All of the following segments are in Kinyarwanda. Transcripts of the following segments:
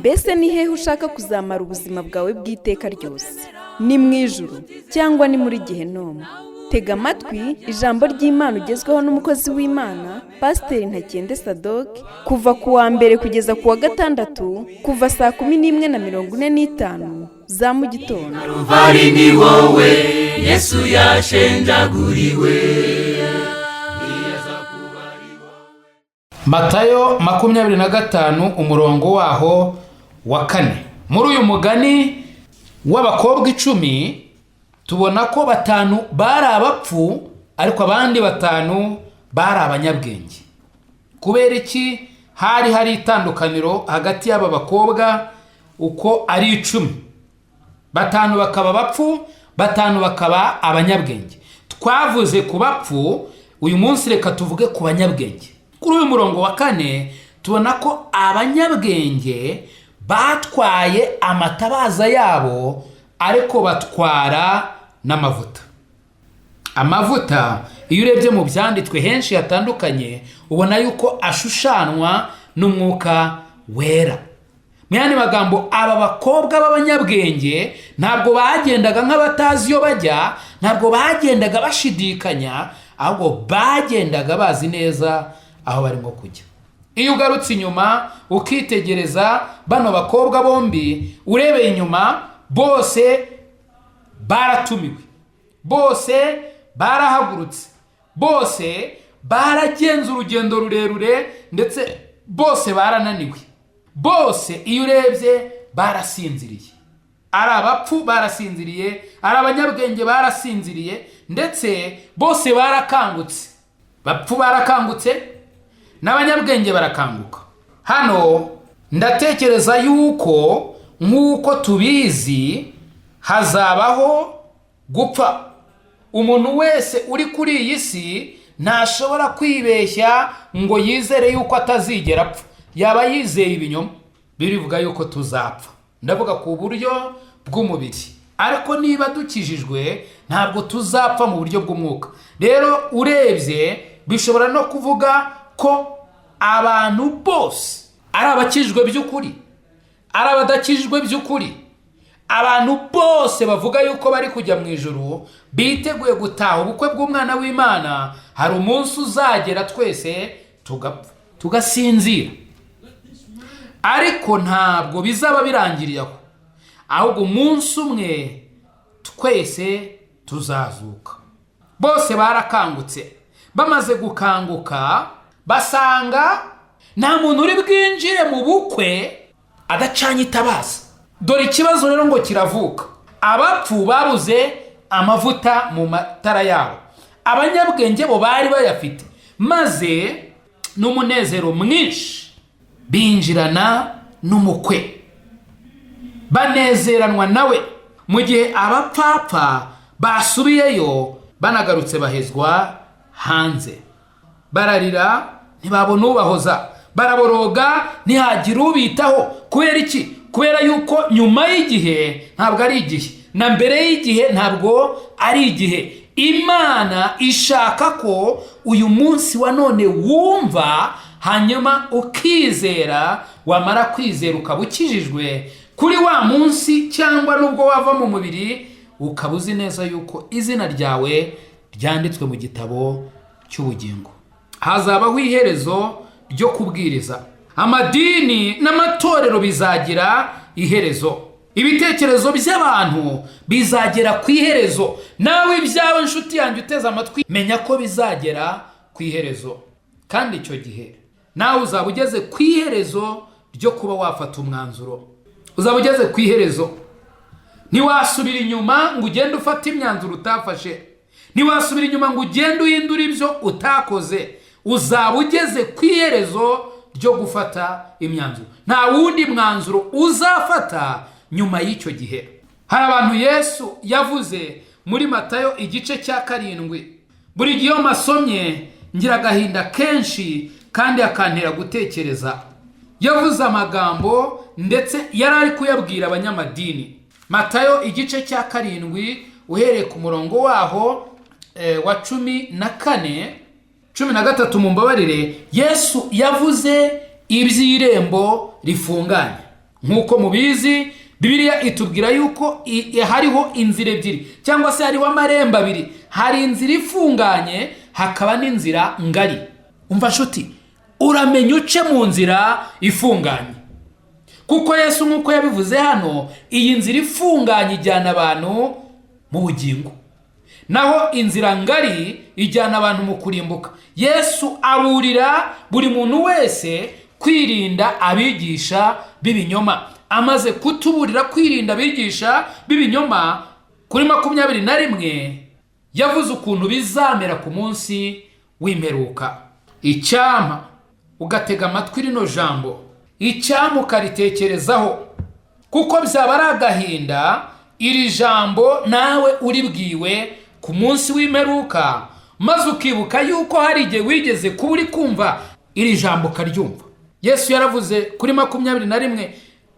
mbese ni hehe ushaka kuzamara ubuzima bwawe bw'iteka ryose? Ni mu ijuru cyangwa ni muri Gehinomu? Tega amatwi ijambo ry'Imana ugezweho n'umukozi w'Imana Pasiteri Ntakende Sadoki kuva ku wa mbere kugeza ku wa gatandatu kuva saa 11:45 za mu gitondo. Calvary ni wowe Yesu yashenjaguriwe. Matayo 25 umurongo waho wa 4. Muri uyu mugani w'abakobwa 10 tubona ko 5 bari abapfu ariko abandi 5 bari abanyabwenge. Kubera iki hari itandukaniro hagati y'aba bakobwa uko ari 10? 5 bakaba bapfu, 5 bakaba abanyabwenge. Twavuze ku bapfu, uyu munsi reka tuvuge ku banyabwenge. Kuri uyu murongo wa 4 tubona ko abanyabwenge batwaye amatabaza yabo ariko batwara n'amavuta. Amavuta iyo urebye mu byanditswe henshi hatandukanye ubona yuko ashushanwa n'umwuka wera. Mu yandi magambo, aba bakobwa b'abanyabwenge ntabwo bagendaga nk'abatazi iyo bajya, ntabwo bagendaga bashidikanya, ahubwo bagendaga bazi neza aho barimo kujya. Iyo ugarutse inyuma ukitegereza bano bakobwa bombi, urebeye inyuma, bose baratumiwe, bose barahagurutse, bose baragenze urugendo rurerure, ndetse bose barananiwe. Bose iyo urebye barasinziriye. Ari abapfu barasinziriye, ari abanyabwenge barasinziriye, ndetse bose barakangutse. Bapfu barakangutse n'abanyabwenge barakanguka. Hano ndatekereza yuko nk'uko tubizi hazabaho gupfa. Umuntu wese uri kuri iyi si ntashobora kwibeshya ngo yizere yuko atazigera apfa. Yaba yizeye ibinyoma. Birivuga yuko tuzapfa, ndavuga ku buryo bw'umubiri, ariko niba dukijijwe ntabwo tuzapfa mu buryo bw'umwuka. Rero urebye bishobora no kuvuga ko abantu bose ari abakijijwe by'ukuri, ari abadakijijwe by'ukuri, abantu bose bavuga yuko bari kujya mu ijuru, biteguye gutaha ubukwe bw'umwana w'Imana, hari umunsi uzagera twese tugapfa, tugasinzira. Ariko ntabwo bizaba birangiriye aho, ahubwo umunsi umwe twese tuzazuka. Bose barakangutse. Bamaze gukanguka basanga nta muntu uri bwinjire mu bukwe adacanye itabaza. Dore ikibazo rero ngo kiravuka. Abapfu babuze amavuta mu matara yabo, abanyabwenge bo bari bayafite, maze n'umunezero mwinshi binjirana n'umukwe, banezeranwa nawe. Mu gihe abapfapfa basubiyeyo, banagarutse bahezwa hanze, bararira ntibabona ubahoza, baraboroga ntihagira ubitaho. Kubera iki? Kubera yuko nyuma y'igihe ntabwo ari igihe, na mbere y'igihe ntabwo ari igihe. Imana ishaka ko uyu munsi wa none wumva, hanyuma ukizera, wamara kwizera ukaba ukijijwe kuri wa munsi, cyangwa nubwo wava mu mubiri ukaba uzi neza yuko izina ryawe ryanditswe mu gitabo cy'ubugingo. Hazabaho iherezo ryo kubwiriza. Amadini n'amatorero bizagira iherezo. Ibitekerezo by'abantu bizagera ku iherezo. Nawe ibyawe nshuti yanjye uteze amatwi, menya ko bizagera ku iherezo. Kandi icyo gihe nawe uzaba ugeze ku iherezo ryo kuba wafata umwanzuro. Uzaba ugeze ku iherezo. Ntiwasubira inyuma ngo ugende ufata imyanzuro utafashe. Ntiwasubira inyuma ngo ugende uhindura ibyo utakoze. Uzaba ugeze ku iherezo ryo gufata imyanzuro. Nta wundi mwanzuro uzafata nyuma y'icyo gihe. Hari abantu Yesu yavuze muri Matayo igice cya 7. Buri gihe masomye ngira agahinda kenshi kandi akantera gutekereza. Yavuze amagambo ndetse yari ari kuyabwira abanyamadini. Matayo igice cya 7 uhereye ku murongo waho wa 14, 13 mumbabarire. Yesu yavuze iby'irembo rifunganye nk'uko mubizi Bibiliya itubwira yuko hariho inzira ebyiri cyangwa se hariho amarembo abiri. Hari inzira ifunganye, hakaba n'inzira ngari. Umva nshuti, uramenya uce mu nzira ifunganye, kuko Yesu nk'uko yabivuze hano, iyi nzira ifunganye ijyana abantu mu bugingo, naho inzira ngari ijyana abantu mu kurimbuka. Yesu aburira buri muntu wese kwirinda abigisha b'ibinyoma. Amaze kutuburira kwirinda abigisha b'ibinyoma, kuri 21 yavuze ukuntu bizamera ku munsi w'imperuka. Icyampa ugatega amatwi rino jambo, icyampa ukaritekerezaho, kuko byaba ari agahinda iri jambo nawe uribwiwe ku munsi w'imperuka, maze ukibuka yuko hari igihe wigeze kuba uri kumva iri jambo ukaryumva. Yesu yaravuze kuri 21,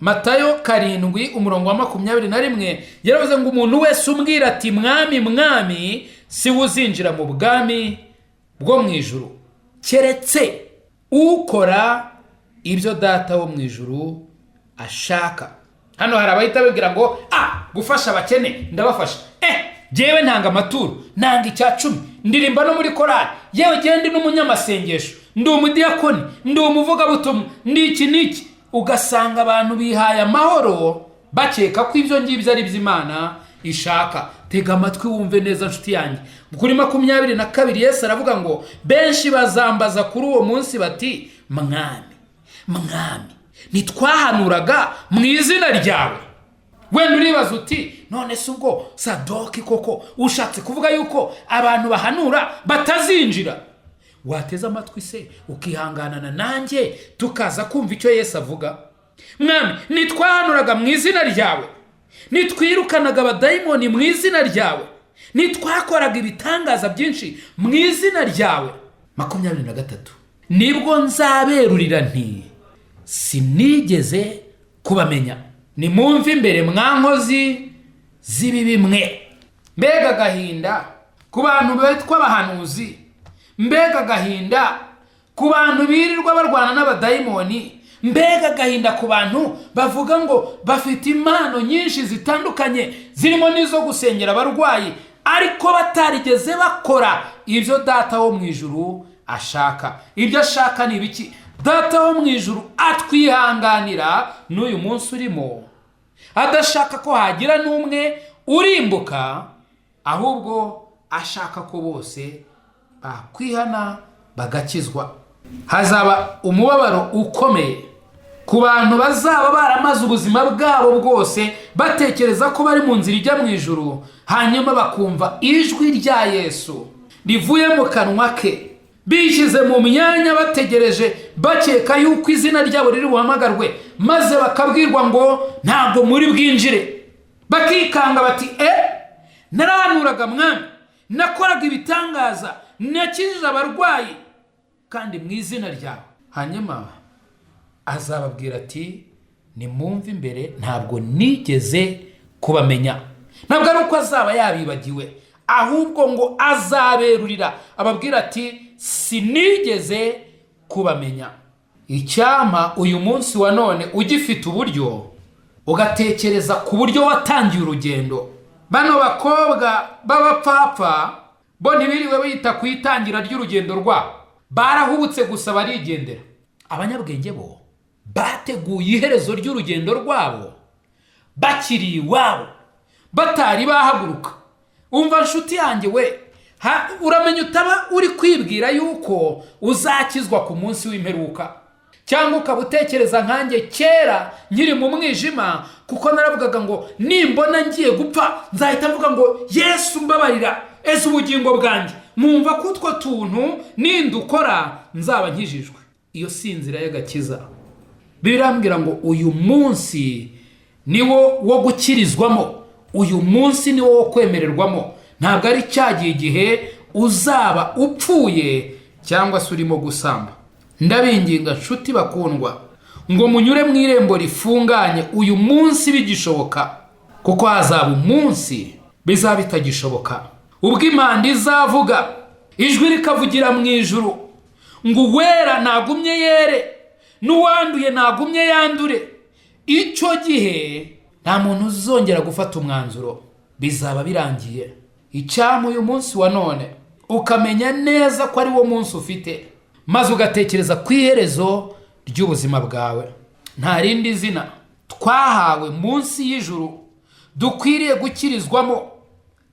Matayo 7:21, yaravuze ngo umuntu wese umbwira ati mwami mwami, si uzinjira mu bwami bwo mu ijuru, keretse ukora ibyo data wo mu ijuru ashaka. Hano hari abahita babwira ngo gufasha abakene ndabafasha. Jewe ntanga amaturo, ntanga icya 10, ndirimba no muri korali, yewe gende n'umunyamasengesho, ndi umudiyakoni, ndi umuvugabutumwa, ndi iki n'iki. Ugasanga abantu bihaye amahoro bakeka ko ibyo ngibyo ari iby'Imana ishaka. Tega amatwi wumve neza nshuti yanjye. Kuri 22 Yesu aravuga ngo benshi bazambaza kuri uwo munsi bati mwami mwami, nitwahanuraga mu izina ryawe. Wenda uribaza uti none se ubwo Sadoki koko ushatse kuvuga yuko abantu bahanura batazinjira? Wateza amatwi se ukihanganana nanjye tukaza kumva icyo Yesu avuga. Mwami, nitwahanuraga mu izina ryawe, nitwirukanaga abadayimoni mu izina ryawe, nitwakoraga ibitangaza byinshi mu izina ryawe. 23 nibwo nzaberurira nti sinigeze kubamenya, nimumve imbere mwankozi z'ibibi mwe. Mbega agahinda ku bantu bitwa abahanuzi, mbega agahinda ku bantu birirwa barwana n'abadayimoni, mbega agahinda ku bantu bavuga ngo bafite impano nyinshi zitandukanye zirimo n'izo gusengera abarwayi, ariko batarigeze bakora ibyo data wo mu ijuru ashaka. Ibyo ashaka ni ibiki? Data wo mu ijuru atwihanganira n'uyu munsi urimo, adashaka ko hagira n'umwe urimbuka, ahubwo ashaka ko bose bakwihana bagakizwa. Hazaba umubabaro ukomeye ku bantu bazaba baramaze ubuzima bwabo bwose batekereza ko bari mu nzira ijya mu ijuru, hanyuma bakumva ijwi rya Yesu rivuye mu kanwa ke, bishyize mu myanya bategereje, bakeka yuko izina ryabo riri buhamagarwe, maze bakabwirwa ngo ntabwo muri bwinjire. Bakikanga bati narahanuraga mwami, nakoraga ibitangaza, nakijije abarwayi kandi mu izina ryawe. Hanyuma azababwira ati nimumve imbere, ntabwo nigeze kubamenya. Ntabwo ari uko azaba yabibagiwe, ahubwo ngo azaberurira ababwira ati sinigeze kubamenya. Icyampa uyu munsi wa none ugifite uburyo ugatekereza ku buryo watangiye urugendo. Bano bakobwa b'abapfapfa bo ntibiriwe bita ku itangira ry'urugendo rwabo, barahubutse gusa barigendera. Abanyabwenge bo bateguye iherezo ry'urugendo rwabo bakiri iwabo, batari bahaguruka. Umva nshuti yanjye we, uramenya utaba uri kwibwira yuko uzakizwa ku munsi w'imperuka, cyangwa ukaba utekereza nkanjye kera nkiri mu mwijima, kuko naravugaga ngo nimbona ngiye gupfa nzahita mvuga ngo Yesu mbabarira, ese ubugingo bwanjye. Mwumva ko utwo tuntu nindukora nzaba nkijijwe. Iyo si inzira y'agakiza. Birambwira ngo uyu munsi niwo wo gukirizwamo, uyu munsi niwo wo kwemererwamo, ntabwo ari cyagiye igihe uzaba upfuye cyangwa se urimo gusamba. Ndabinginga nshuti bakundwa ngo munyure mu irembo rifunganye uyu munsi bigishoboka, kuko hazaba umunsi bizaba bitagishoboka, ubwo impanda izavuga, ijwi rikavugira mu ijuru ngo uwera nagumye yere, n'uwanduye nagumye yandure, icyo gihe nta muntu uzongera gufata umwanzuro, bizaba birangiye. Icyampa uyu munsi wa none ukamenya neza ko ari wo munsi ufite, maze ugatekereza ku iherezo ry'ubuzima bwawe. Nta rindi zina twahawe munsi y'ijuru dukwiriye gukirizwamo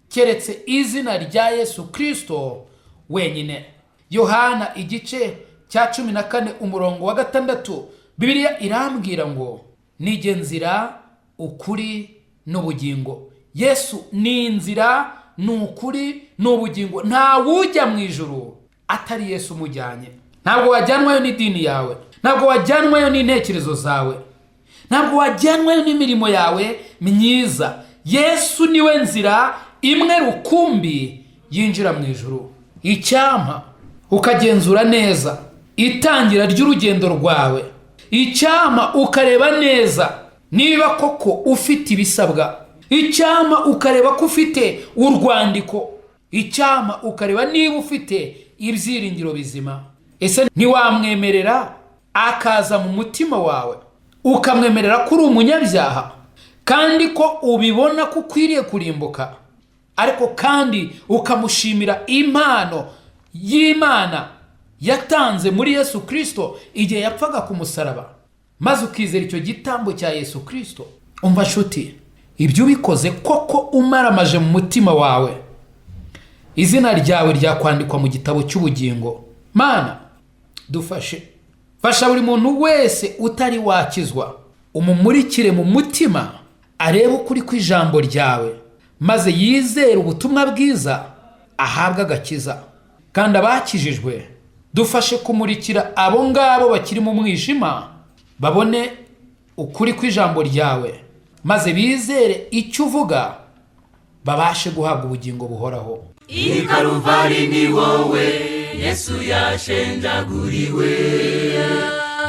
keretse izina rya Yesu Kristo wenyine. Yohana igice cya 14 umurongo wa 6, Bibiliya irambwira ngo nige nzira, ukuri n'ubugingo. Yesu ni inzira, n'ukuri n'ubugingo. Nta wujya mu ijuru atari Yesu umujyanye. Ntabwo wajyanwayo n'idini yawe, ntabwo wajyanwayo n'intekerezo zawe, ntabwo wajyanwayo n'imirimo yawe myiza. Yesu niwe nzira imwe rukumbi yinjira mu ijuru. Icyampa ukagenzura neza itangira ry'urugendo rwawe. Icyampa ukareba neza niba koko ufite ibisabwa. Icyampa ukareba ko ufite urwandiko. Icyampa ukareba niba ufite ibyiringiro bizima. Ese ntiwamwemerera akaza mu mutima wawe, ukamwemerera ko uri umunyabyaha kandi ko ubibona ko ukwiriye kurimbuka, ariko kandi ukamushimira impano y'Imana yatanze muri Yesu Kristo igihe yapfaga ku musaraba, maze ukizera icyo gitambo cya Yesu Kristo? Umva nshuti, ibyo ubikoze koko umaramaje mu mutima wawe, izina ryawe ryakwandikwa mu gitabo cy'ubugingo. Mana, dufashe, fasha buri muntu wese utari wakizwa, umumurikire mu mutima arebe ukuri kw'ijambo ryawe, maze yizere ubutumwa bwiza ahabwa agakiza. Kandi abakijijwe dufashe kumurikira abo ngabo bakiri mu mwijima, babone ukuri kw'ijambo ryawe, maze bizere icyo uvuga, babashe guhabwa ubugingo buhoraho. I Calvary ni wowe Yesu yashenjaguriwe.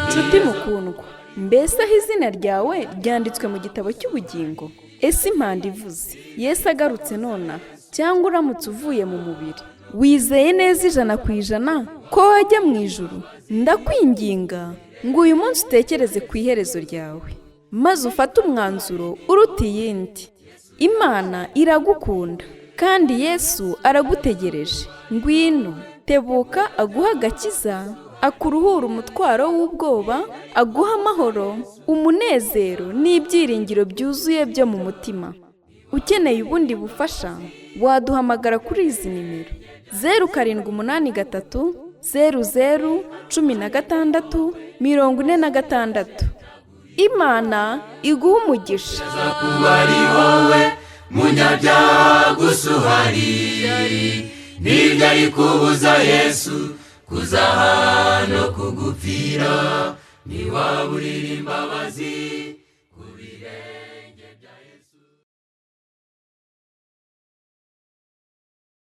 Nshuti mukundwa, mbese aho izina ryawe ryanditswe mu gitabo cy'ubugingo? Ese impanda ivuze Yesu agarutse nona, cyangwa uramutse uvuye mu mubiri, wizeye neza 100% ko wajya mu ijuru? Ndakwinginga ngo uyu munsi utekereze ku iherezo ryawe, maze ufate umwanzuro uruta iyindi. Imana iragukunda kandi Yesu aragutegereje. Ngwino, tebuka aguha agakiza, akuruhura umutwaro w'ubwoba, aguha amahoro, umunezero n'ibyiringiro byuzuye byo mu mutima. Ukeneye ubundi bufasha, waduhamagara kuri izi nimero: 0783 00 16 46. Imana iguha umugisha. Kuba ari wowe munyabyaha gusa uhari, ntibyari kubuza Yesu kuza hano kugupfira. Niwaburira imbabazi